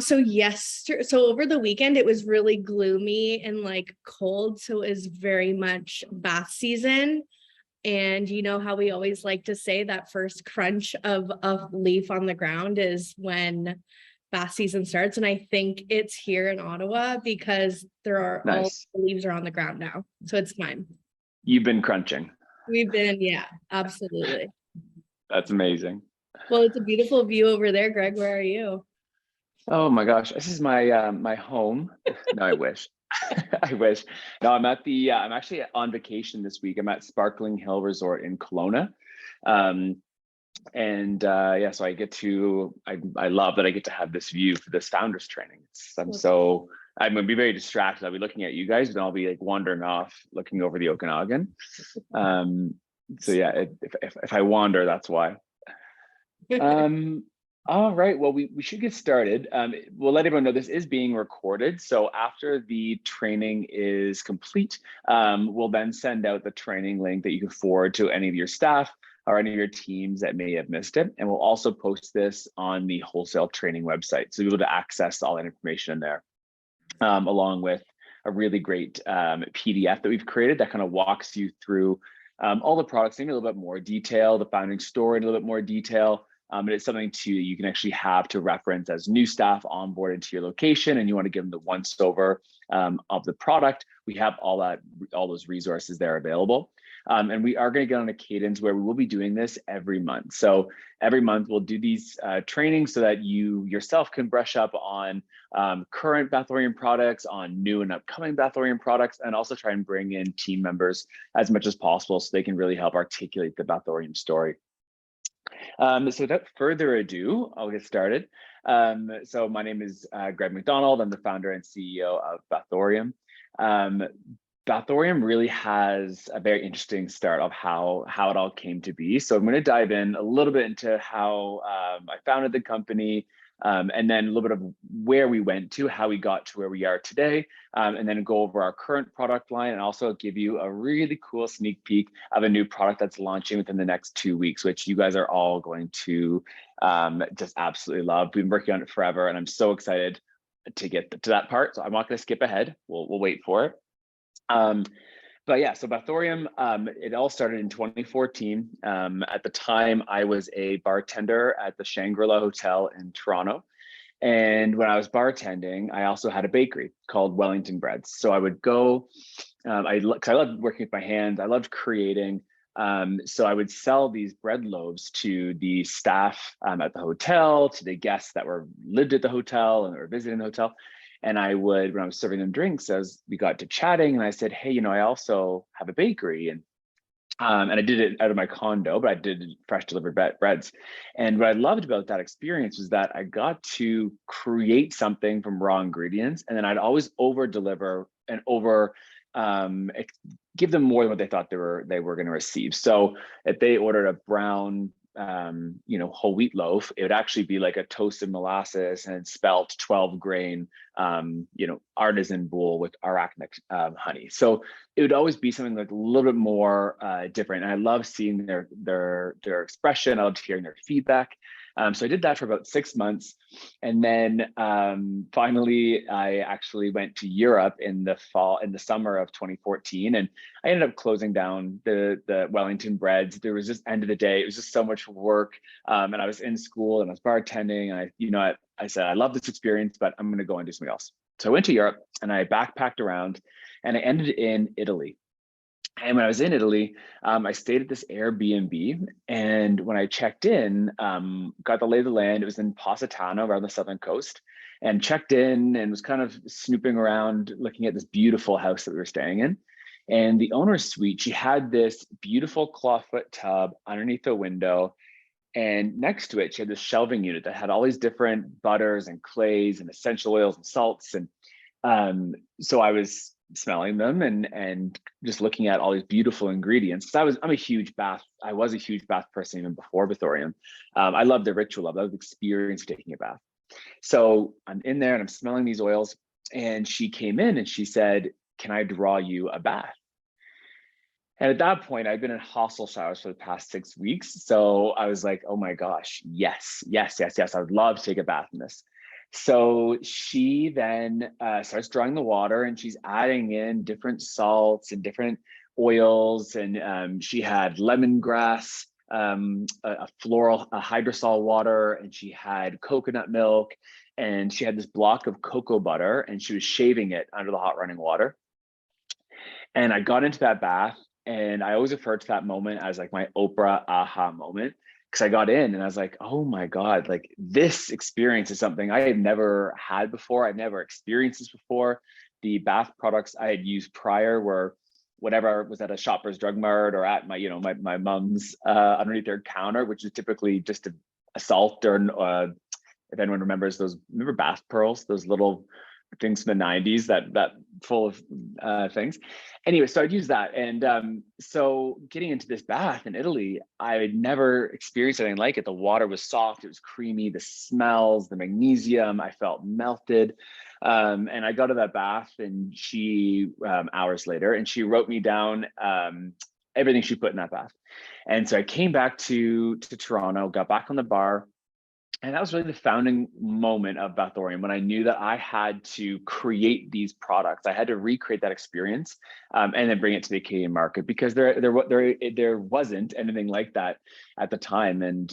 So yes, so over the weekend it was really gloomy and like cold, so it was very much bath season. And you know how we always like to say that first crunch of a leaf on the ground is when bath season starts. And I think it's here in Ottawa because there are all Nice. the leaves are on the ground now. So it's fine. You've been crunching. We've been, yeah, absolutely. That's amazing. Well, it's a beautiful view over there, Greg. Where are you? Oh my gosh, this is my my home. No, I wish. I wish. No, I'm at the I'm actually on vacation this week. I'm at Sparkling Hill Resort in Kelowna. Um, and yeah, so I get to I love that I get to have this view for this founders training. I'm gonna be very distracted. I'll be looking at you guys, but I'll be like wandering off, looking over the Okanagan. Um, so yeah, if I wander, that's why. Um, all right, well, we should get started. We'll let everyone know this is being recorded. So after the training is complete, we'll then send out the training link that you can forward to any of your staff or any of your teams that may have missed it. And we'll also post this on the wholesale training website. So you'll be able to access all that information in there, along with a really great PDF that we've created that kind of walks you through all the products in a little bit more detail, the founding story in a little bit more detail. And it's something you can actually have to reference as new staff onboarded to your location and you want to give them the once over of the product. We have all those resources there available. And we are going to get on a cadence where we will be doing this every month. So every month we'll do these trainings so that you yourself can brush up on current Bathorium products, on new and upcoming Bathorium products, and also try and bring in team members as much as possible so they can really help articulate the Bathorium story. So without further ado, I'll get started. So my name is Greg McDonald. I'm the founder and CEO of Bathorium. Bathorium really has a very interesting start of how it all came to be. So I'm going to dive in a little bit into how I founded the company, and then a little bit of where we went to, how we got to where we are today, and then go over our current product line and also give you a really cool sneak peek of a new product that's launching within the next 2 weeks, which you guys are all going to just absolutely love. We've been working on it forever, and I'm so excited to get to that part. So I'm not going to skip ahead. We'll wait for it. But yeah, so Bathorium, it all started in 2014. At the time, I was a bartender at the Shangri-La Hotel in Toronto. And when I was bartending, I also had a bakery called Wellington Breads. So I would go, I loved working with my hands. I loved creating. So I would sell these bread loaves to the staff at the hotel, to the guests that lived at the hotel and were visiting the hotel. And I would, when I was serving them drinks, as we got to chatting, and I said, hey, I also have a bakery. And I did it out of my condo, but I did fresh delivered breads. And what I loved about that experience was that I got to create something from raw ingredients, and then I'd always over deliver and give them more than what they thought they were going to receive. So if they ordered a brown whole wheat loaf, it would actually be like a toasted molasses and spelt 12 grain, artisan bowl with arachnic honey. So it would always be something like a little bit more different. And I love seeing their expression. I loved hearing their feedback. So I did that for about 6 months. And then finally, I actually went to Europe in the summer of 2014. And I ended up closing down the Wellington Breads. There was just, end of the day, it was just so much work. And I was in school and I was bartending. And I said, I love this experience, but I'm going to go and do something else. So I went to Europe and I backpacked around and I ended in Italy. And when I was in Italy, I stayed at this Airbnb. And when I checked in, got the lay of the land, it was in Positano, around the southern coast, and checked in and was kind of snooping around, looking at this beautiful house that we were staying in. And the owner's suite, she had this beautiful clawfoot tub underneath the window. And next to it, she had this shelving unit that had all these different butters and clays and essential oils and salts. And so I was smelling them and just looking at all these beautiful ingredients. I was a huge bath person even before Bathorium. I love the ritual of it. I love the experience of taking a bath. So I'm in there and I'm smelling these oils, and she came in and she said, can I draw you a bath? And at that point, I'd been in hostel showers for the past 6 weeks. So I was like, oh my gosh, yes. I would love to take a bath in this. So she then starts drawing the water, and she's adding in different salts and different oils. And she had lemongrass, a floral, a hydrosol water, and she had coconut milk, and she had this block of cocoa butter, and she was shaving it under the hot running water. And I got into that bath, and I always refer to that moment as like my Oprah aha moment, because I got in and I was like, oh my God, like this experience is something I had never had before. I've never experienced this before. The bath products I had used prior were whatever was at a Shoppers Drug Mart or at my, my mom's underneath their counter, which is typically just a salt or if anyone remembers those, remember bath pearls, those little things from the 90s that full of things. Anyway, so I'd use that. And so getting into this bath in Italy, I had never experienced anything like it. The water was soft, it was creamy, the smells, the magnesium, I felt melted. And I got to that bath, and she hours later, and she wrote me down everything she put in that bath. And so I came back to Toronto, got back on the bar. And that was really the founding moment of Bathorium, when I knew that I had to create these products. I had to recreate that experience and then bring it to the Canadian market, because there wasn't anything like that at the time. And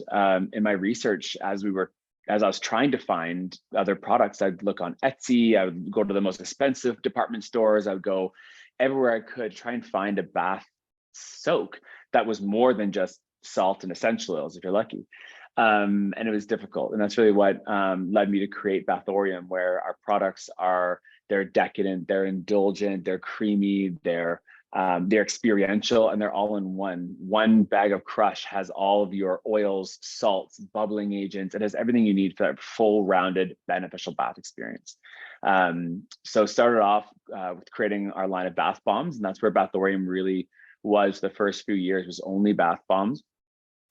in my research, as I was trying to find other products, I'd look on Etsy, I would go to the most expensive department stores, I would go everywhere I could try and find a bath soak that was more than just salt and essential oils, if you're lucky. And it was difficult. And that's really what led me to create Bathorium, where our products they're decadent, they're indulgent, they're creamy, they're experiential, and they're all in one. One bag of Crush has all of your oils, salts, bubbling agents. It has everything you need for that full rounded beneficial bath experience. So started off with creating our line of bath bombs, and that's where Bathorium really was. The first few years was only bath bombs.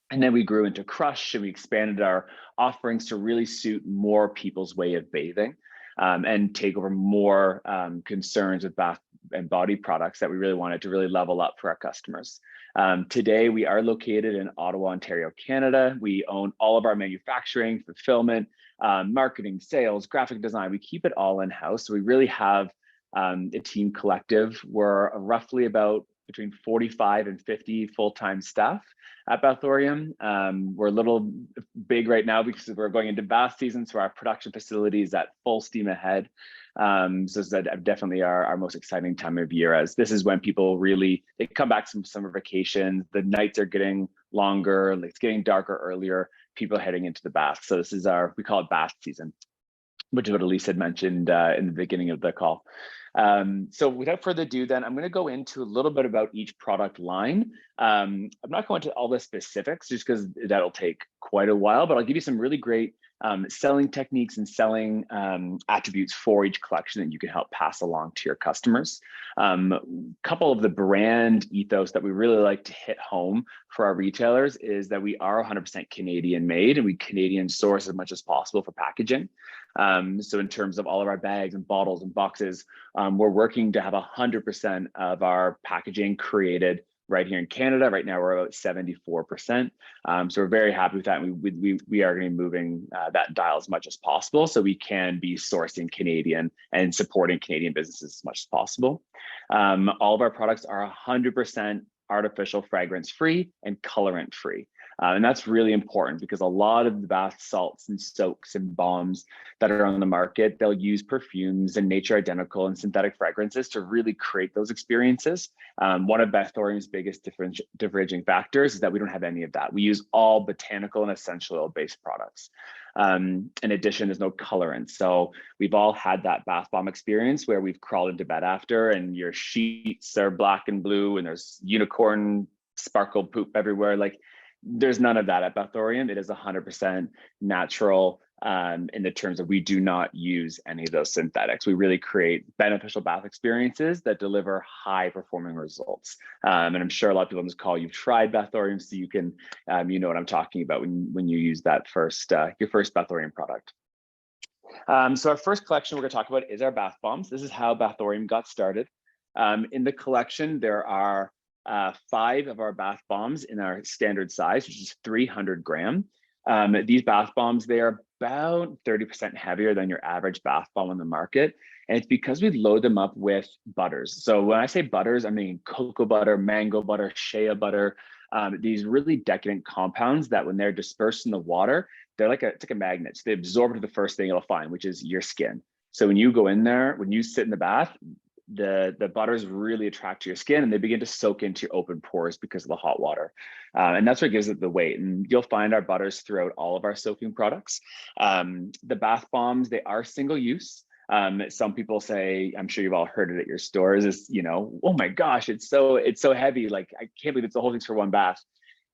And then we grew into Crush, and we expanded our offerings to really suit more people's way of bathing and take over more concerns with bath and body products that we really wanted to really level up for our customers. Today, we are located in Ottawa, Ontario, Canada. We own all of our manufacturing, fulfillment, marketing, sales, graphic design. We keep it all in-house. So we really have a team collective. We're roughly about between 45 and 50 full-time staff at Bathorium. We're a little big right now because we're going into bath season, so our production facility is at full steam ahead. So it's definitely our most exciting time of year, as this is when people really, they come back from summer vacation, the nights are getting longer, it's getting darker earlier, people are heading into the bath. So this is we call it bath season, which is what Elise had mentioned in the beginning of the call. So without further ado, then I'm going to go into a little bit about each product line. I'm not going to all the specifics just because that'll take quite a while, but I'll give you some really great selling techniques and selling attributes for each collection that you can help pass along to your customers. Couple of the brand ethos that we really like to hit home for our retailers is that we are 100% Canadian made, and we Canadian source as much as possible for packaging. So in terms of all of our bags and bottles and boxes, we're working to have 100% of our packaging created right here in Canada. Right now, we're about 74%. So we're very happy with that. And we are going to be moving that dial as much as possible, so we can be sourcing Canadian and supporting Canadian businesses as much as possible. All of our products are 100% artificial fragrance free and colorant free. And that's really important because a lot of the bath salts and soaks and balms that are on the market, they'll use perfumes and nature identical and synthetic fragrances to really create those experiences. One of Bathorium's biggest differentiating factors is that we don't have any of that. We use all botanical and essential oil-based products. In addition, there's no colorant. So we've all had that bath bomb experience where we've crawled into bed after and your sheets are black and blue and there's unicorn sparkle poop everywhere. Like, there's none of that at Bathorium. It is 100% natural in the terms of we do not use any of those synthetics. We really create beneficial bath experiences that deliver high performing results. And I'm sure a lot of people on this call, you've tried Bathorium, so you can, you know what I'm talking about when you use that your first Bathorium product. So our first collection we're going to talk about is our bath bombs. This is how Bathorium got started. In the collection, there are 5 of our bath bombs in our standard size, which is 300 gram. These bath bombs, they are about 30% heavier than your average bath bomb on the market. And it's because we load them up with butters. So when I say butters, I mean cocoa butter, mango butter, shea butter, these really decadent compounds that when they're dispersed in the water, it's like a magnet. So they absorb to the first thing it'll find, which is your skin. So when you go in there, when you sit in the bath, the butters really attract to your skin and they begin to soak into your open pores because of the hot water. And that's what gives it the weight. And you'll find our butters throughout all of our soaking products. The bath bombs, they are single use. Some people say, I'm sure you've all heard it at your stores, is, oh my gosh, it's so heavy. Like, I can't believe it's the whole thing's for one bath.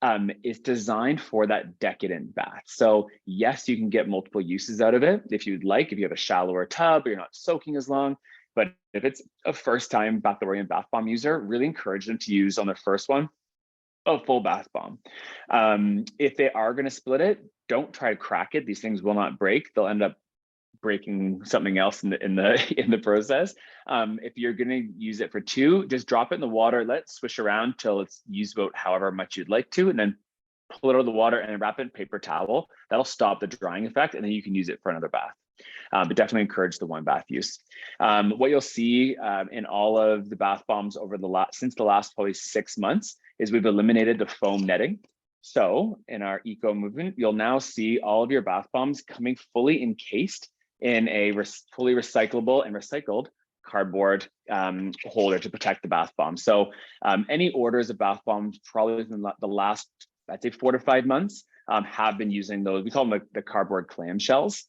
It's designed for that decadent bath. So yes, you can get multiple uses out of it if you'd like, if you have a shallower tub or you're not soaking as long. But if it's a first-time Bathorian bath bomb user, really encourage them to use on their first one a full bath bomb. If they are going to split it, don't try to crack it. These things will not break. They'll end up breaking something else in the process. If you're going to use it for two, just drop it in the water, let it swish around till it's used about however much you'd like to, and then pull it out of the water and wrap it in paper towel. That'll stop the drying effect, and then you can use it for another bath. But definitely encourage the one bath use. What you'll see in all of the bath bombs since the last probably 6 months is we've eliminated the foam netting. So in our eco movement, you'll now see all of your bath bombs coming fully encased in a fully recyclable and recycled cardboard holder to protect the bath bomb. So any orders of bath bombs probably within the last, I'd say 4 to 5 months, have been using those. We call them the cardboard clamshells.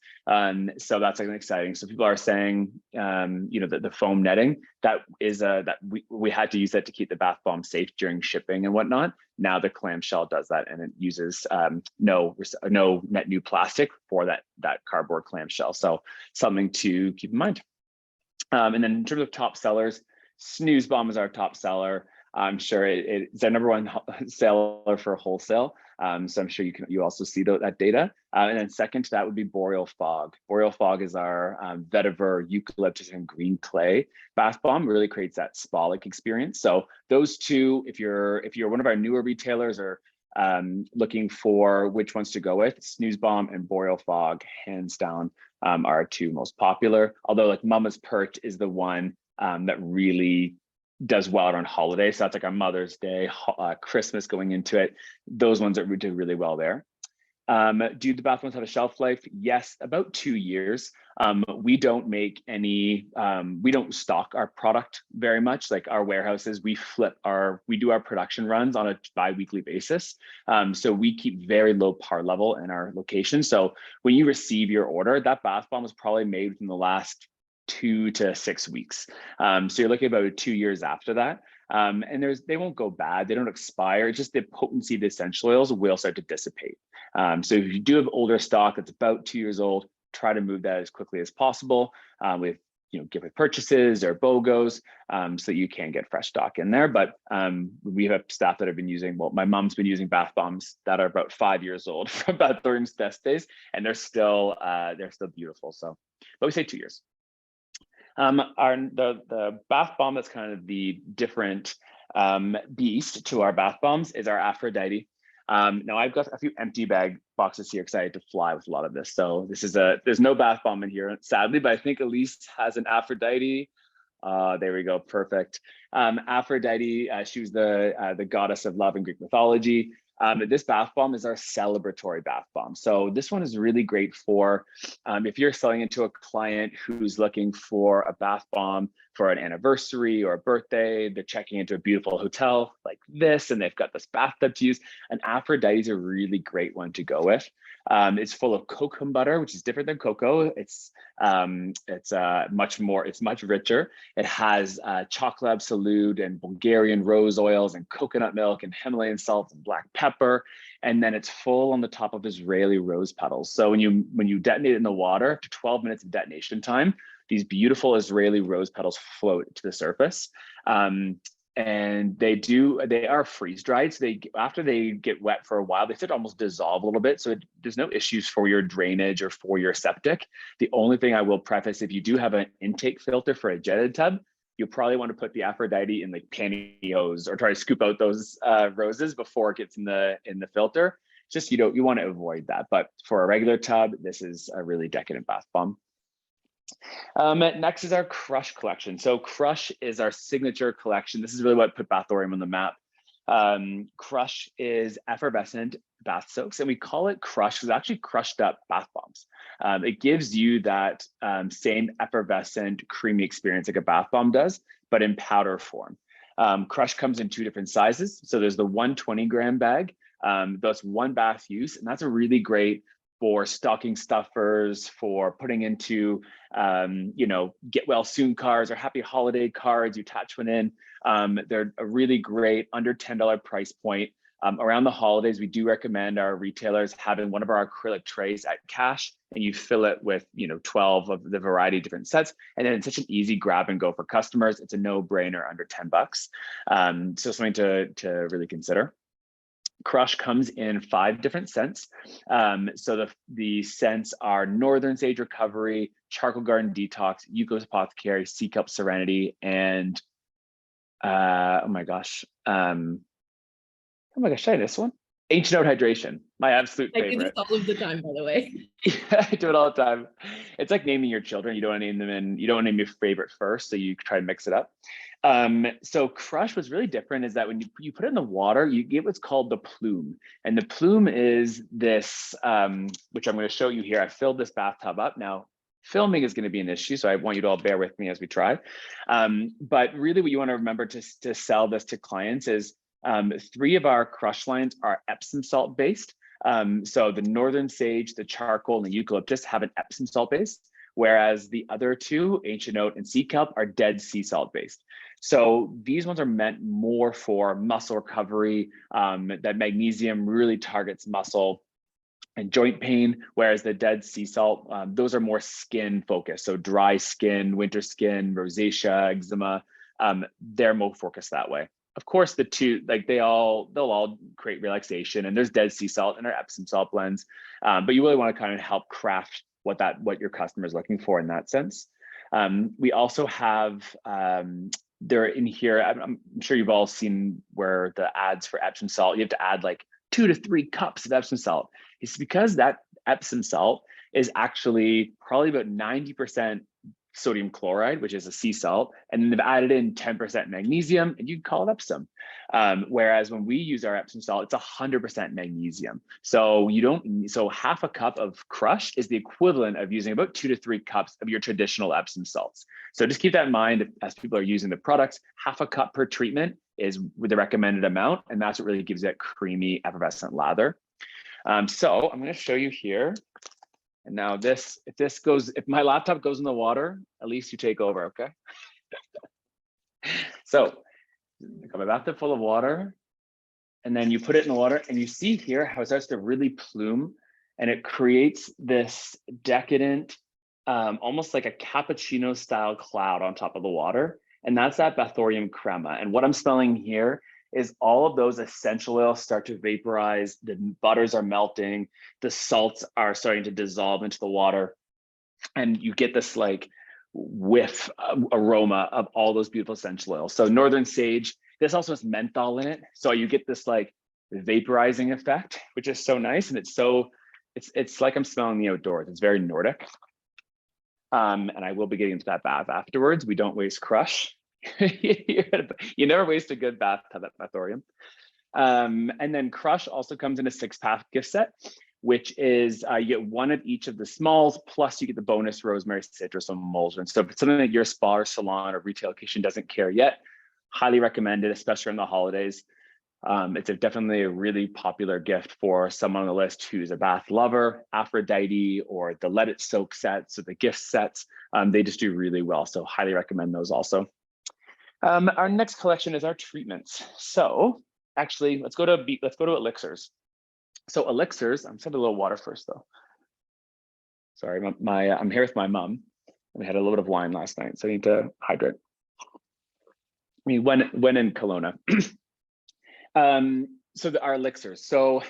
So that's like exciting. So people are saying, that the foam netting, that is that we had to use that to keep the bath bomb safe during shipping and whatnot. Now the clamshell does that, and it uses no net new plastic for that cardboard clamshell. So something to keep in mind. And then in terms of top sellers, Snooze Bomb is our top seller. I'm sure it's our number one seller for wholesale. So I'm sure you also see that data. And then second to that would be Boreal Fog. Boreal Fog is our vetiver, eucalyptus, and green clay bath bomb. Really creates that spa-like experience. So those two, if you're one of our newer retailers or looking for which ones to go with, Snooze Bomb and Boreal Fog, hands down, are our two most popular. Although like Mama's Pert is the one that really does well around holidays. So that's like our Mother's Day, Christmas going into it. Those ones that do really well there. Do the bath bombs have a shelf life? Yes, about 2 years. We don't make any, we don't stock our product very much. Like our warehouses, we do our production runs on a bi-weekly basis. So we keep very low par level in our location. So when you receive your order, that bath bomb was probably made within the last 2 to 6 weeks. So you're looking about 2 years after that. And they won't go bad, they don't expire. It's just the potency of the essential oils will start to dissipate. So if you do have older stock that's about 2 years old, try to move that as quickly as possible with given purchases or BOGOs, so that you can get fresh stock in there. But we have staff that have been using, my mom's been using bath bombs that are about 5 years old from Bathorian's best days, and they're still beautiful. So, but we say 2 years. The bath bomb that's kind of the different beast to our bath bombs is our Aphrodite. Now I've got a few empty bag boxes here because I had to fly with a lot of this. So there's no bath bomb in here, sadly, but I think Elise has an Aphrodite. There we go, perfect. Aphrodite, she was the goddess of love in Greek mythology. This bath bomb is our celebratory bath bomb. So this one is really great for if you're selling it to a client who's looking for a bath bomb for an anniversary or a birthday, they're checking into a beautiful hotel like this, and they've got this bathtub to use. An Aphrodite is a really great one to go with. It's full of cocoa butter, which is different than cocoa. It's much richer. It has chocolate absolute and Bulgarian rose oils and coconut milk and Himalayan salt and black pepper. And then it's full on the top of Israeli rose petals. So when you detonate it in the water, after 12 minutes of detonation time, these beautiful Israeli rose petals float to the surface. And they are freeze dried. So after they get wet for a while, they start to almost dissolve a little bit. So there's no issues for your drainage or for your septic. The only thing I will preface, if you do have an intake filter for a jetted tub, you'll probably want to put the Aphrodite in like pantyhose or try to scoop out those roses before it gets in the filter. Just, you want to avoid that. But for a regular tub, this is a really decadent bath bomb. Next is our Crush collection. So Crush is our signature collection. This is really what put Bathorium on the map. Crush is effervescent bath soaks, and we call it Crush because it's actually crushed up bath bombs. It gives you that same effervescent, creamy experience like a bath bomb does, but in powder form. Crush comes in 2 different sizes. So there's the 120-gram bag. That's 1 bath use, and that's a really great for stocking stuffers, for putting into, get well soon cards or happy holiday cards. You attach one in. They're a really great under $10 price point. Around the holidays, we do recommend our retailers having one of our acrylic trays at cash, and you fill it with 12 of the variety of different sets. And then it's such an easy grab and go for customers. It's a no-brainer under 10 bucks. So something to really consider. Crush comes in 5 different scents. So the scents are Northern Sage Recovery, Charcoal Garden Detox, Eucalyptus Apothecary, Sea Kelp Serenity, and oh my gosh, should I this one? Ancient Oat Hydration, my absolute favorite. I do this all of the time, by the way. Yeah, I do it all the time. It's like naming your children. You don't want to name them in, you don't want to name your favorite first, so you try to mix it up. So Crush was really different is that when you put it in the water, you get what's called the plume. And the plume is this, which I'm going to show you here. I filled this bathtub up. Now, filming is going to be an issue, so I want you to all bear with me as we try. But really what you want to remember to sell this to clients is 3 of our Crush lines are Epsom salt based. So the Northern Sage, the Charcoal, and the Eucalyptus have an Epsom salt base, whereas the other 2, Ancient Oat and Sea Kelp, are Dead Sea Salt based. So these ones are meant more for muscle recovery. That magnesium really targets muscle and joint pain, whereas the Dead Sea Salt, those are more skin focused. So dry skin, winter skin, rosacea, eczema, they're more focused that way. Of course, the 2, like they'll all create relaxation, and there's Dead Sea Salt and our Epsom salt blends. But you really want to kind of help craft what your customer is looking for in that sense. We also have, they're in here, I'm sure you've all seen where the ads for Epsom salt, you have to add like 2 to 3 cups of Epsom salt. It's because that Epsom salt is actually probably about 90% sodium chloride, which is a sea salt, and then they've added in 10% magnesium, and you can call it Epsom. Whereas when we use our Epsom salt, it's 100% magnesium. So so half a cup of Crush is the equivalent of using about 2 to 3 cups of your traditional Epsom salts. So just keep that in mind as people are using the products. Half a cup per treatment is the recommended amount, and that's what really gives that creamy, effervescent lather. So I'm going to show you here. And now if my laptop goes in the water, at least you take over, okay? So I got my bathtub full of water, and then you put it in the water, and you see here how it starts to really plume, and it creates this decadent, almost like a cappuccino style cloud on top of the water. And that's that Bathorium crema. And what I'm smelling here is all of those essential oils start to vaporize, the butters are melting, the salts are starting to dissolve into the water, and you get this like whiff aroma of all those beautiful essential oils. So Northern Sage, this also has menthol in it. So you get this like vaporizing effect, which is so nice. And it's like I'm smelling the outdoors. It's very Nordic. And I will be getting into that bath afterwards. We don't waste Crush. You never waste a good bathtub at Bathorium. And then Crush also comes in a 6-pack gift set, which is you get 1 of each of the smalls, plus you get the bonus rosemary, citrus, and emulsion. So if it's something that your spa or salon or retail location doesn't carry yet, highly recommend it, especially in the holidays. It's definitely a really popular gift for someone on the list who's a bath lover, Aphrodite, or the Let It Soak sets or the gift sets. They just do really well. So highly recommend those also. Our next collection is our treatments. So actually, let's go to elixirs. So elixirs, I'm sending a little water first though. Sorry, I'm here with my mom. We had a little bit of wine last night, so I need to hydrate. I mean, when in Kelowna. Our elixirs. So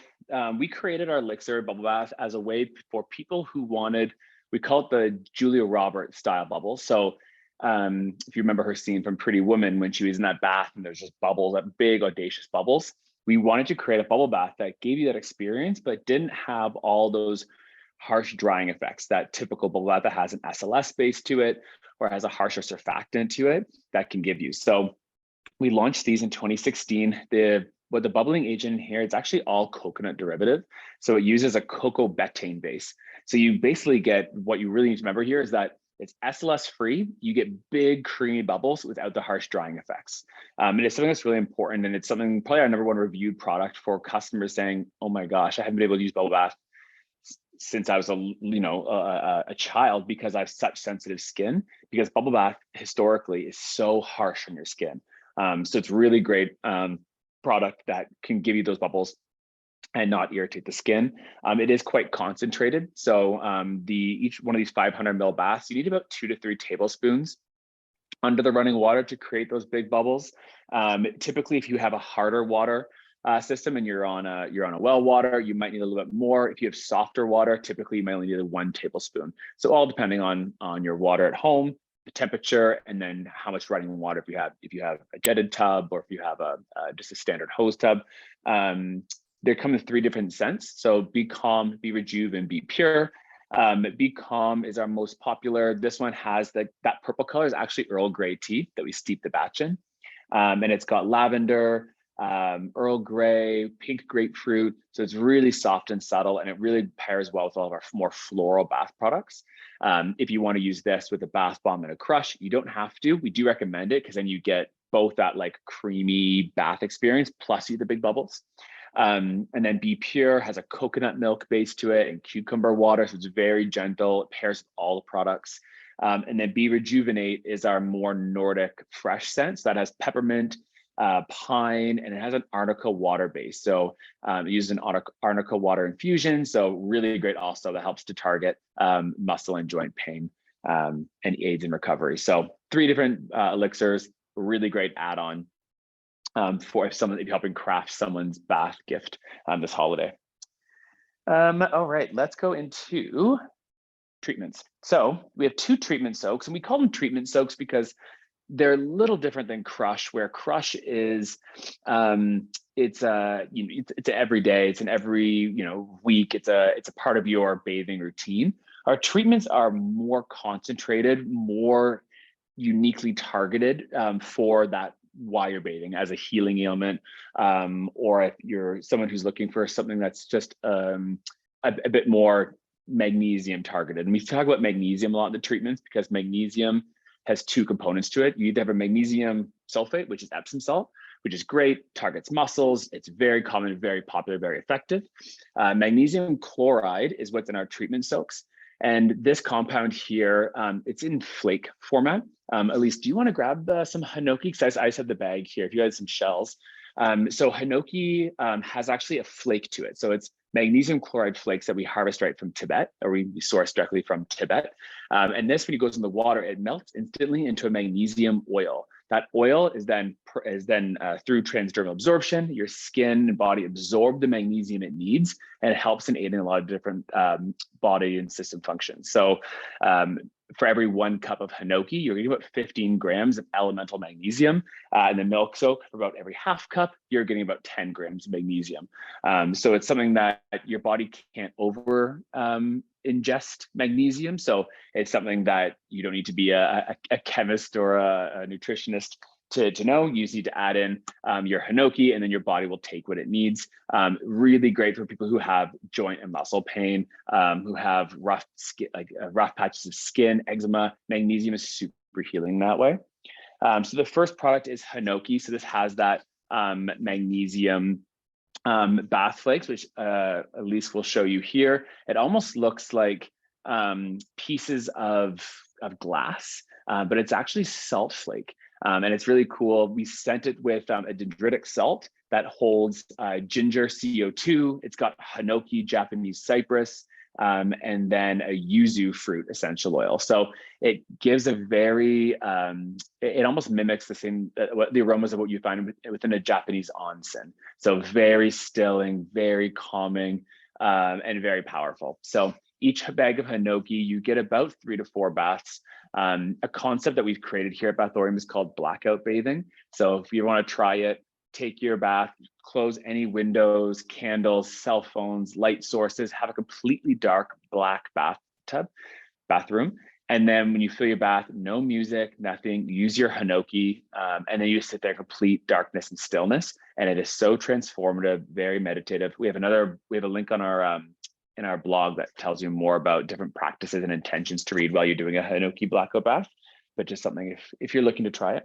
we created our elixir bubble bath as a way for people who wanted, we call it the Julia Roberts style bubble. So if you remember her scene from Pretty Woman when she was in that bath and there's just bubbles, that big audacious bubbles, we wanted to create a bubble bath that gave you that experience, but didn't have all those harsh drying effects that typical bubble bath that has an SLS base to it or has a harsher surfactant to it that can give you. So we launched these in 2016. The bubbling agent here, it's actually all coconut derivative. So it uses a cocoa betaine base. So you basically get, what you really need to remember here is that it's SLS free. You get big creamy bubbles without the harsh drying effects. And it's something that's really important. And it's something probably our number one reviewed product for customers saying, oh my gosh, I haven't been able to use bubble bath since I was a child because I have such sensitive skin, because bubble bath historically is so harsh on your skin. So it's really great product that can give you those bubbles and not irritate the skin. It is quite concentrated. So each one of these 500 ml baths, you need about 2 to 3 tablespoons under the running water to create those big bubbles. Typically, if you have a harder water system and you're on a well water, you might need a little bit more. If you have softer water, typically you might only need 1 tablespoon. So all depending on your water at home, the temperature, and then how much running water if you have a jetted tub or if you have just a standard hose tub. They come in 3 different scents. So Be Calm, Be Rejuve, and Be Pure. Be Calm is our most popular. This one has that purple color is actually Earl Grey tea that we steep the batch in. And it's got lavender, Earl Grey, pink grapefruit. So it's really soft and subtle, and it really pairs well with all of our more floral bath products. If you want to use this with a bath bomb and a crush, you don't have to. We do recommend it because then you get both that like creamy bath experience plus you the big bubbles. And then Be Pure has a coconut milk base to it and cucumber water, so it's very gentle. It pairs with all the products. And then Be Rejuvenate is our more Nordic fresh scent. So that has peppermint, pine, and it has an arnica water base. So it uses an arnica water infusion. So really great also that helps to target muscle and joint pain and aids in recovery. So 3 different elixirs, really great add-on for if you're helping craft someone's bath gift this holiday. All right, let's go into treatments. So we have 2 treatment soaks, and we call them treatment soaks because they're a little different than Crush, where Crush is it's every day, it's in every week, it's a part of your bathing routine. Our treatments are more concentrated, more uniquely targeted for that while you're bathing as a healing ailment, or if you're someone who's looking for something that's just a bit more magnesium targeted. And we talk about magnesium a lot in the treatments because magnesium has 2 components to it. You either have a magnesium sulfate, which is Epsom salt, which is great, targets muscles. It's very common, very popular, very effective. Magnesium chloride is what's in our treatment soaks. And this compound here, it's in flake format. Elise, do you want to grab some Hinoki? Because I just have the bag here. If you had some shells. So Hinoki has actually a flake to it. So it's magnesium chloride flakes that we harvest right from Tibet, or we source directly from Tibet. And this, when it goes in the water, it melts instantly into a magnesium oil. That oil is then through transdermal absorption, your skin and body absorb the magnesium it needs, and it helps in aiding a lot of different body and system functions. So for every 1 cup of Hinoki, you're getting about 15 grams of elemental magnesium. And the milk soak, for about every half cup, you're getting about 10 grams of magnesium. So it's something that your body can't over ingest magnesium. So it's something that you don't need to be a chemist or a nutritionist to know. You just need to add in your Hinoki, and then your body will take what it needs. Really great for people who have joint and muscle pain, who have rough skin, rough patches of skin, eczema. Magnesium is super healing that way. So the first product is Hinoki. So this has that magnesium bath flakes, which Elise will show you here. It almost looks like pieces of glass, but it's actually salt flake. And it's really cool. We sent it with a dendritic salt that holds ginger CO2. It's got Hinoki, Japanese cypress, and then a yuzu fruit essential oil. So it gives a very, it almost mimics the aromas of what you find within a Japanese onsen. So very stilling, very calming, and very powerful. So each bag of Hinoki, you get about 3 to 4 baths. A concept that we've created here at Bathorium is called blackout bathing. So if you want to try it, take your bath, close any windows, candles, cell phones, light sources, have a completely dark black bathroom. And then when you fill your bath, no music, nothing, use your Hinoki, and then you sit there in complete darkness and stillness. And it is so transformative, very meditative. We have a link on our in our blog that tells you more about different practices and intentions to read while you're doing a Hinoki blackout bath, but just something if you're looking to try it.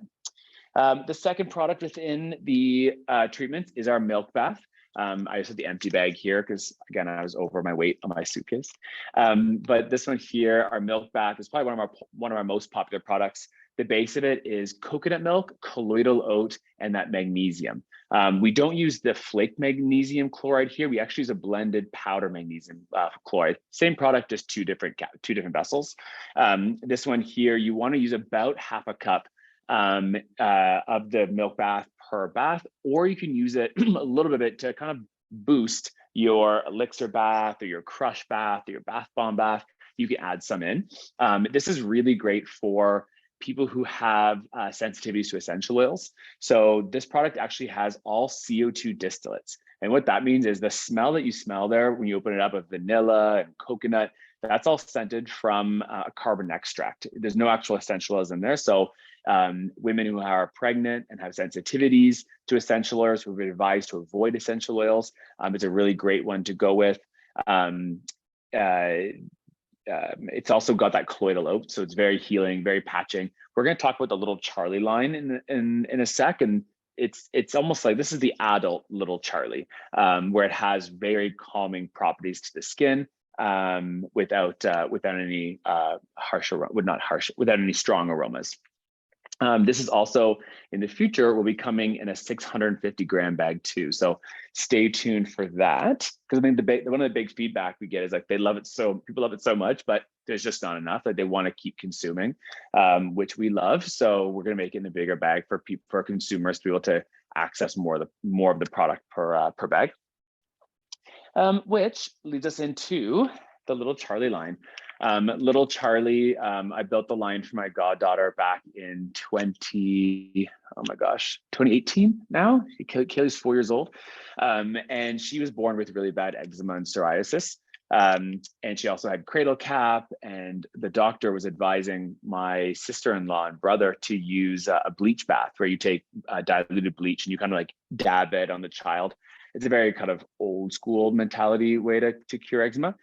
The second product within the treatment is our milk bath. I just have the empty bag here because, again, I was over my weight on my suitcase. But this one here, our milk bath, is probably one of our most popular products. The base of it is coconut milk, colloidal oat, and that magnesium. We don't use the flake magnesium chloride here. We actually use a blended powder magnesium chloride. Same product, just two different vessels. This one here, you want to use about half a cup of the milk bath per bath, or you can use it a little bit to kind of boost your elixir bath or your crush bath or your bath bomb bath. You can add some in. This is really great for people who have sensitivities to essential oils. So this product actually has all CO2 distillates. And what that means is the smell that you smell there when you open it up of vanilla and coconut, that's all scented from a carbon extract. There's no actual essential oils in there. So women who are pregnant and have sensitivities to essential oils, we've been advised to avoid essential oils. It's a really great one to go with. It's also got that colloidal oat, so it's very healing, very patching. We're going to talk about the Little Charlie line in a sec, and it's almost like this is the adult Little Charlie, where it has very calming properties to the skin, without any without any strong aromas. This is also in the future will be coming in a 650 gram bag too. So stay tuned for that, because I think one of the big feedback we get is like people love it so much, but there's just not enough that they want to keep consuming, which we love. So we're going to make it in a bigger bag for consumers to be able to access more of the product per bag. Which leads us into the Little Charlie line. Little Charlie, I built the line for my goddaughter back in 2018 now. Kaylee's 4 years old. And she was born with really bad eczema and psoriasis. And she also had cradle cap, and the doctor was advising my sister-in-law and brother to use a bleach bath where you take diluted bleach and you kind of like dab it on the child. It's a very kind of old school mentality way to cure eczema.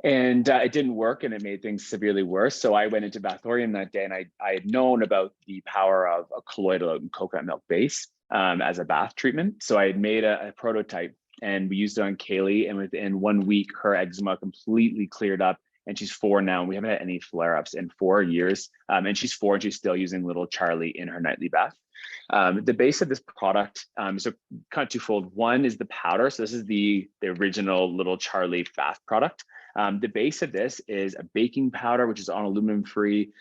And it didn't work, and it made things severely worse. So I went into Bathorium that day, and I had known about the power of a colloidal oat and coconut milk base as a bath treatment. So I had made a prototype, and we used it on Kaylee, and within 1 week, her eczema completely cleared up. And she's 4 now, and we haven't had any flare-ups in 4 years. And she's 4, and she's still using Little Charlie in her nightly bath. The base of this product is kind of twofold. One is the powder. So this is the original Little Charlie bath product. The base of this is a baking powder, which is on aluminum free.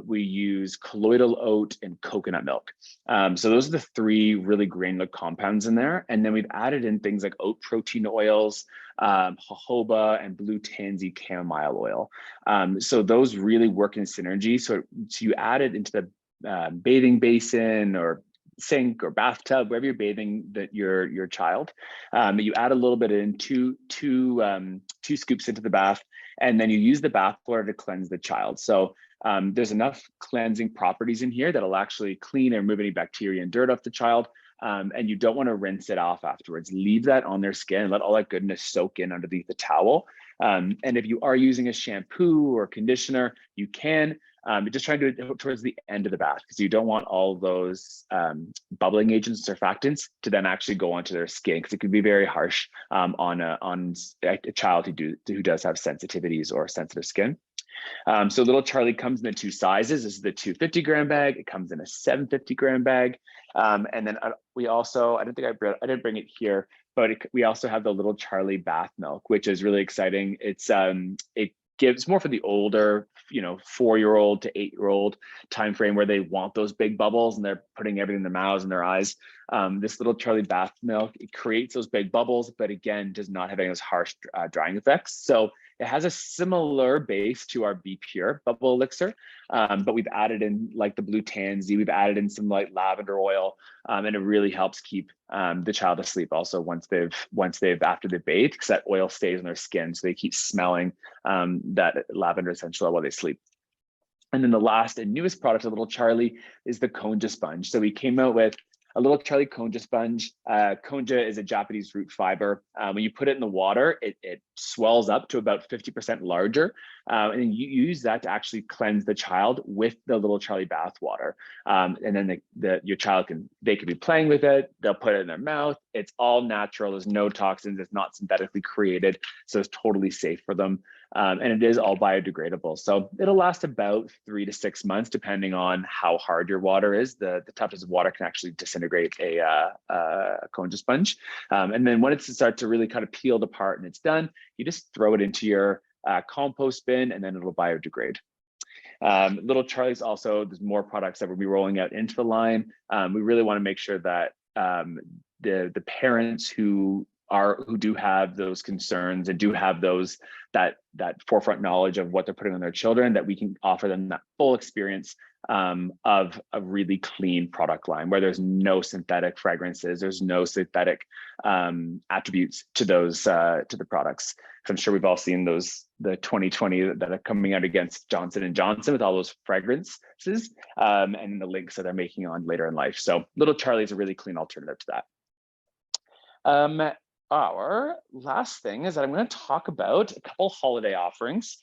We use colloidal oat and coconut milk. So those are the 3 really granular compounds in there. And then we've added in things like oat protein oils, jojoba, and blue tansy chamomile oil. So those really work in synergy. So you add it into the bathing basin or sink or bathtub, wherever you're bathing your child. You add a little bit in two scoops into the bath, and then you use the bath water to cleanse the child. So there's enough cleansing properties in here that'll actually clean and remove any bacteria and dirt off the child. And you don't want to rinse it off afterwards. Leave that on their skin and let all that goodness soak in underneath the towel. And if you are using a shampoo or conditioner, you can. Just try to do it towards the end of the bath, because you don't want all those bubbling agents, surfactants, to then actually go onto their skin, because it can be very harsh on a child who does have sensitivities or sensitive skin. So Little Charlie comes in the 2 sizes. This is the 250 gram bag. It comes in a 750 gram bag. And then we also, I didn't bring it here, but we also have the Little Charlie bath milk, which is really exciting. It gives more for the older, 4-year-old to 8-year-old time frame where they want those big bubbles and they're putting everything in their mouths and their eyes. This Little Charlie bath milk, it creates those big bubbles, but again, does not have any of those harsh drying effects. So It has a similar base to our Be Pure bubble elixir, but we've added in like the blue tansy, we've added in some like lavender oil, and it really helps keep the child asleep also once they've after they bathe, because that oil stays on their skin, so they keep smelling that lavender essential oil while they sleep. And then the last and newest product of Little Charlie is the Konja sponge. So we came out with a Little Charlie Konja sponge. Konja is a Japanese root fiber. When you put it in the water, it swells up to about 50% larger. And then you use that to actually cleanse the child with the Little Charlie bath water. And then your child can be playing with it. They'll put it in their mouth. It's all natural. There's no toxins. It's not synthetically created. So it's totally safe for them. And it is all biodegradable. So it'll last about 3 to 6 months, depending on how hard your water is. The toughest of water can actually disintegrate a Konja sponge. And then when it starts to really kind of peeled apart and it's done, you just throw it into your compost bin, and then it'll biodegrade. Little Charlie's also, there's more products that we'll be rolling out into the line. We really want to make sure that the parents who do have those concerns and do have that forefront knowledge of what they're putting on their children, that we can offer them that full experience of a really clean product line where there's no synthetic fragrances, there's no synthetic attributes to those to the products. So I'm sure we've all seen the 2020 that are coming out against Johnson & Johnson with all those fragrances and the links that they're making on later in life. So Little Charlie is a really clean alternative to that. Our last thing is that I'm going to talk about a couple holiday offerings.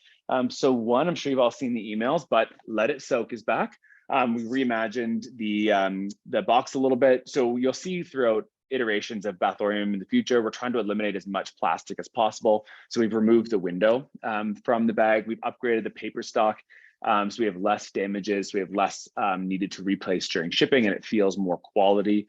So one, I'm sure you've all seen the emails, but Let It Soak is back. We reimagined the box a little bit. So you'll see throughout iterations of Bathorium in the future, we're trying to eliminate as much plastic as possible. So we've removed the window from the bag. We've upgraded the paper stock. So we have less damages, we have less needed to replace during shipping, and it feels more quality.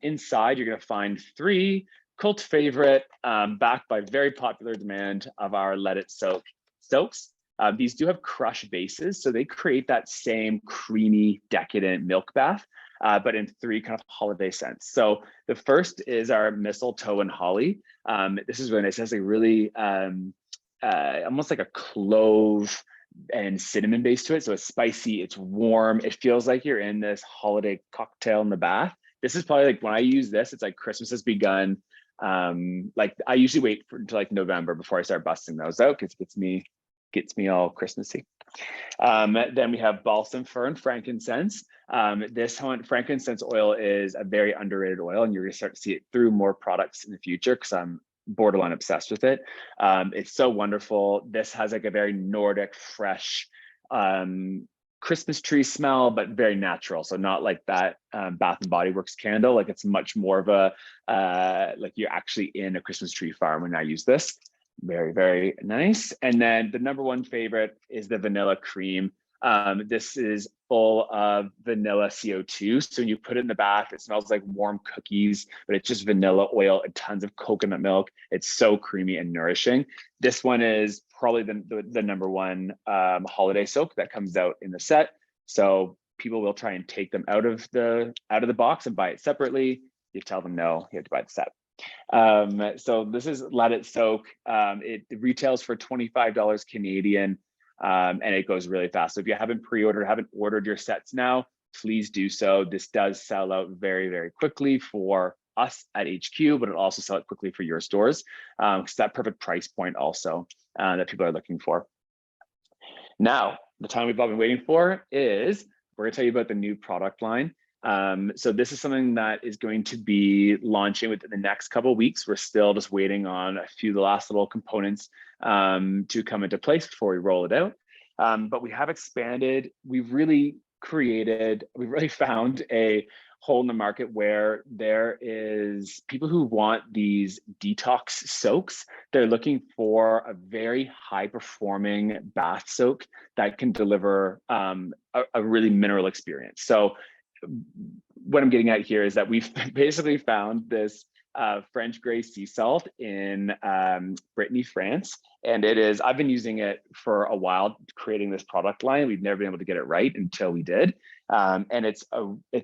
Inside, you're going to find 3 cult favorite, backed by very popular demand of our Let It Soak soaks. These do have crush bases, so they create that same creamy, decadent milk bath, but in 3 kind of holiday scents. So the first is our mistletoe and holly. This is really nice. It has a really almost like a clove and cinnamon base to it. So it's spicy, it's warm. It feels like you're in this holiday cocktail in the bath. This is probably like when I use this, it's like Christmas has begun. Like I usually wait until like November before I start busting those out, because it gets me all Christmassy. Then we have balsam fir and frankincense. This one, frankincense oil, is a very underrated oil, and you're gonna start to see it through more products in the future because I'm borderline obsessed with it. It's so wonderful. This has like a very Nordic, fresh Christmas tree smell, but very natural. So not like that Bath and Body Works candle. Like it's much more of a like you're actually in a Christmas tree farm when I use this. Very, very nice. And then the number 1 favorite is the vanilla cream. This is full of vanilla CO2. So when you put it in the bath, it smells like warm cookies, but it's just vanilla oil and tons of coconut milk. It's so creamy and nourishing. This one is probably the number 1 holiday soak that comes out in the set. So people will try and take them out of the box and buy it separately. You tell them no, you have to buy the set. So this is Let It Soak. It retails for $25 Canadian. And it goes really fast. So if you haven't haven't ordered your sets now, please do so. This does sell out very, very quickly for us at HQ, but it'll also sell it quickly for your stores. It's that perfect price point also that people are looking for. Now, the time we've all been waiting for is we're gonna tell you about the new product line. So this is something that is going to be launching within the next couple of weeks. We're still just waiting on a few of the last little components to come into place before we roll it out. But we have expanded. We've really found a hole in the market where there is people who want these detox soaks. They're looking for a very high performing bath soak that can deliver a really mineral experience. So what I'm getting at here is that we've basically found this French gray sea salt in Brittany, France. And I've been using it for a while, creating this product line. We've never been able to get it right until we did. And it's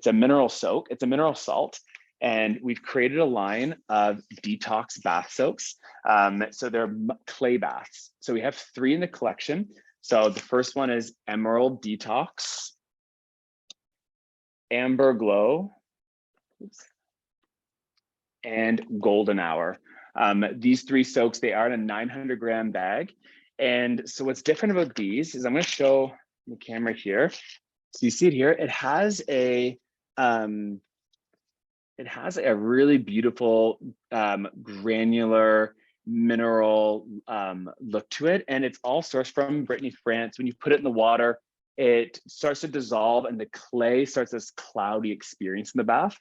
a mineral soak. It's a mineral salt. And we've created a line of detox bath soaks. So they're clay baths. So we have 3 in the collection. So the first one is Emerald Detox, Amber Glow, and Golden Hour. These 3 soaks, they are in a 900-gram bag. And so what's different about these is I'm going to show the camera here. So you see it here. It has a really beautiful granular mineral look to it, and it's all sourced from Brittany, France. When you put it in the water, it starts to dissolve, and the clay starts this cloudy experience in the bath.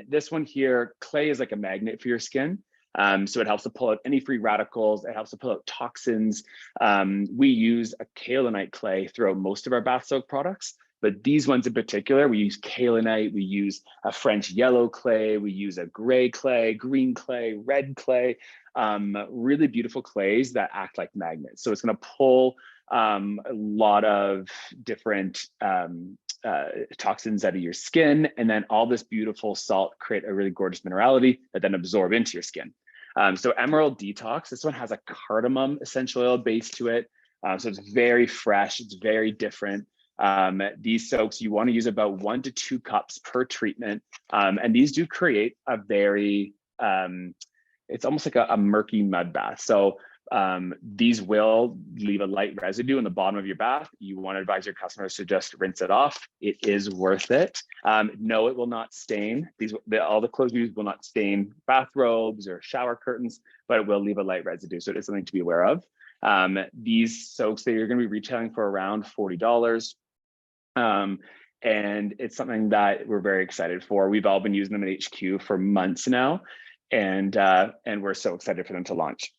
This one here, clay is like a magnet for your skin. So it helps to pull out any free radicals. It helps to pull out toxins. We use a kaolinite clay throughout most of our bath soak products, but these ones in particular, we use kaolinite, we use a French yellow clay, we use a gray clay, green clay, red clay, really beautiful clays that act like magnets. So it's gonna pull a lot of different toxins out of your skin, and then all this beautiful salt create a really gorgeous minerality that then absorb into your skin. So Emerald Detox, this one has a cardamom essential oil base to it. So it's very fresh, it's very different. These soaks, you want to use about 1 to 2 cups per treatment. And these do create a very, it's almost like a murky mud bath. So these will leave a light residue in the bottom of your bath. You want to advise your customers to just rinse it off. It is worth it. No, it will not stain. All the clothes used will not stain bathrobes or shower curtains, but it will leave a light residue. So it is something to be aware of. These soaks that you're going to be retailing for around $40. And it's something that we're very excited for. We've all been using them at HQ for months now, and we're so excited for them to launch.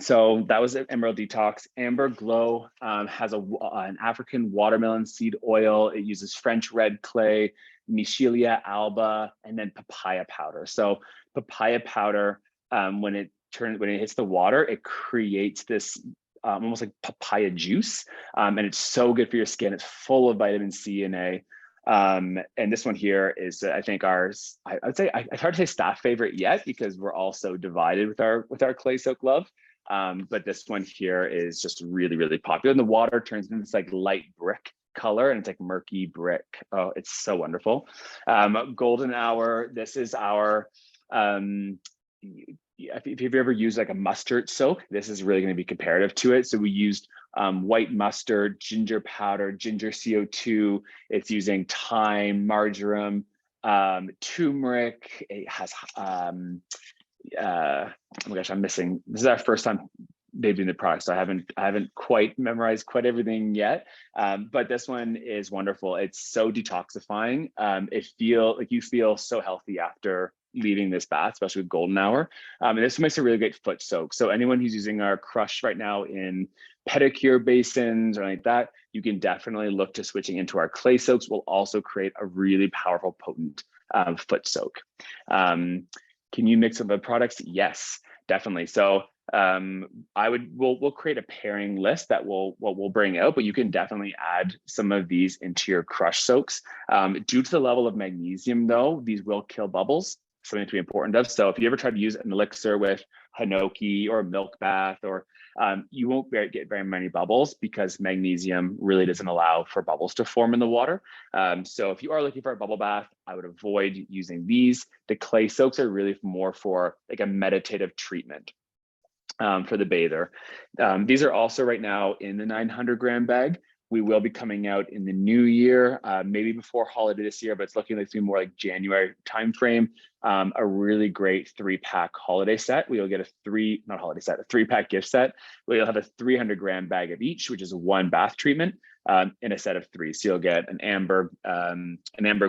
So that was Emerald Detox. Amber Glow has an African watermelon seed oil. It uses French red clay, Michelia alba, and then papaya powder. So papaya powder, when it hits the water, it creates this almost like papaya juice, and it's so good for your skin. It's full of vitamin C and A. And this one here is, I think, ours. I'd say it's hard to say staff favorite yet because we're all so divided with our clay soak love. But this one here is just really, really popular. And the water turns into this like light brick color, and it's like murky brick. Oh, it's so wonderful. Golden Hour. This is our. If you've ever used like a mustard soak, this is really going to be comparative to it. So we used white mustard, ginger powder, ginger CO2. It's using thyme, marjoram, turmeric. It has oh my gosh, I'm missing. This is our first time debuting the product, so I haven't quite memorized quite everything yet. But this one is wonderful. It's so detoxifying. You feel so healthy after leaving this bath, especially with Golden Hour. And this makes a really great foot soak. So anyone who's using our Crush right now in pedicure basins or like that, you can definitely look to switching into our clay soaks. Will also create a really powerful, potent foot soak. Can you mix up the products? Yes, definitely. So we'll create a pairing list that we'll bring out, but you can definitely add some of these into your Crush soaks. Due to the level of magnesium though, these will kill bubbles, something to be important of. So if you ever try to use an elixir with Hinoki or milk bath, or you won't get very many bubbles because magnesium really doesn't allow for bubbles to form in the water. So if you are looking for a bubble bath, I would avoid using these. The clay soaks are really more for like a meditative treatment for the bather. These are also right now in the 900-gram bag. We will be coming out in the new year, maybe before holiday this year, but it's looking like it's more like January timeframe. A really great 3-pack holiday set. We'll get a 3-pack gift set. We'll have a 300-gram bag of each, which is 1 bath treatment in a set of 3. So you'll get an Amber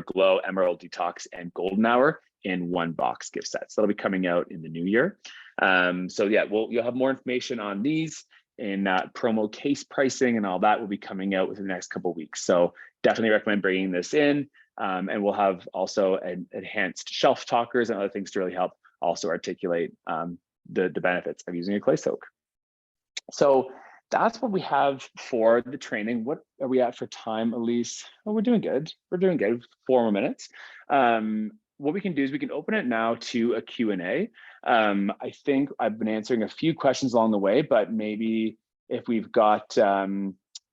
Glow, Emerald Detox, and Golden Hour in 1 box gift set. So that'll be coming out in the new year. So yeah, you'll have more information on these in promo case pricing, and all that will be coming out within the next couple of weeks. So definitely recommend bringing this in. And we'll have also enhanced shelf talkers and other things to really help also articulate the benefits of using a clay soak. So that's what we have for the training. What are we at for time, Elise? Oh, we're doing good. We're doing good. 4 more minutes. what we can do is we can open it now to a Q&A. I think I've been answering a few questions along the way, but maybe if we've got,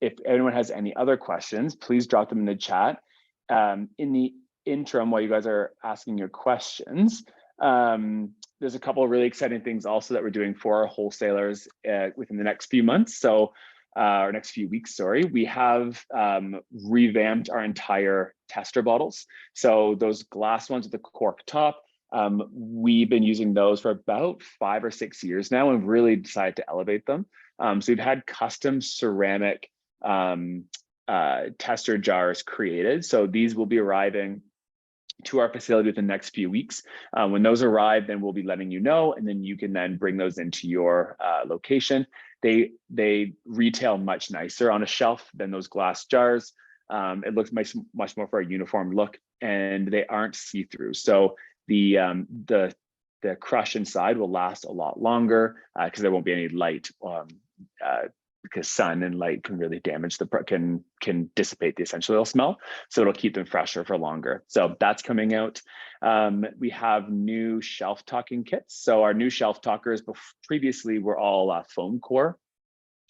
if anyone has any other questions, please drop them in the chat. In the interim, while you guys are asking your questions, there's a couple of really exciting things also that we're doing for our wholesalers within the next few months. So, or next few weeks, sorry, we have revamped our entire tester bottles. So those glass ones with the cork top, we've been using those for about 5 or 6 years now and really decided to elevate them. So we've had custom ceramic tester jars created. So these will be arriving to our facility within the next few weeks. When those arrive, then we'll be letting you know, and then you can then bring those into your location. They retail much nicer on a shelf than those glass jars. It looks much more for a uniform look, and they aren't see-through. So the crush inside will last a lot longer because there won't be any light. Because sun and light can really damage can dissipate the essential oil smell. So it'll keep them fresher for longer. So that's coming out. We have new shelf talking kits. So our new shelf talkers previously were all foam core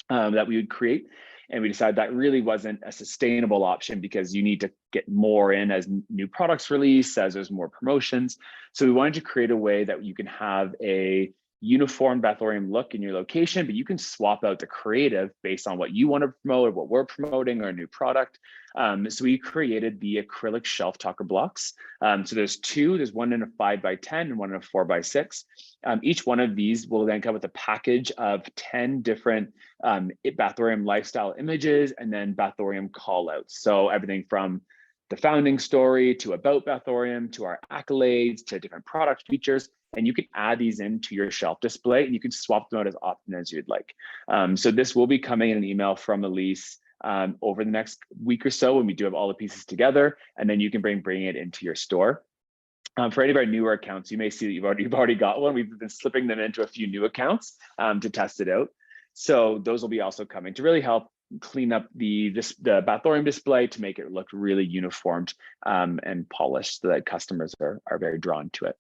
that we would create. And we decided that really wasn't a sustainable option because you need to get more in as new products release, as there's more promotions. So we wanted to create a way that you can have a uniform Bathorium look in your location, but you can swap out the creative based on what you want to promote or what we're promoting or a new product. So we created the acrylic shelf talker blocks. So there's two, there's one in a 5x10 and one in a 4x6. Each one of these will then come with a package of 10 different Bathorium lifestyle images and then Bathorium call outs. So everything from the founding story to about Bathorium to our accolades to different product features. And you can add these into your shelf display and you can swap them out as often as you'd like. So this will be coming in an email from Elise over the next week or so when we do have all the pieces together, and then you can bring it into your store. For any of our newer accounts, you may see that you've already got one. We've been slipping them into a few new accounts to test it out. So those will be also coming to really help clean up the Bathorium display to make it look really uniformed and polished so that customers are very drawn to it.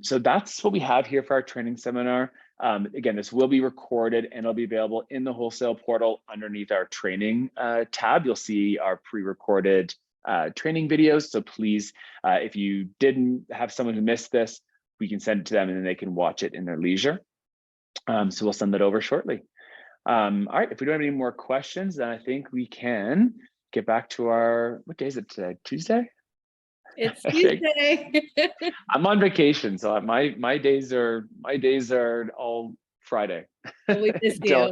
So that's what we have here for our training seminar. Again, this will be recorded and it'll be available in the wholesale portal underneath our training tab. You'll see our pre-recorded training videos. So please, if you didn't have someone who missed this, we can send it to them and then they can watch it in their leisure. So we'll send that over shortly. All right, if we don't have any more questions, then I think we can get back to what day is it today? Tuesday? It's Tuesday. I'm on vacation, so my days are all Friday. We miss you.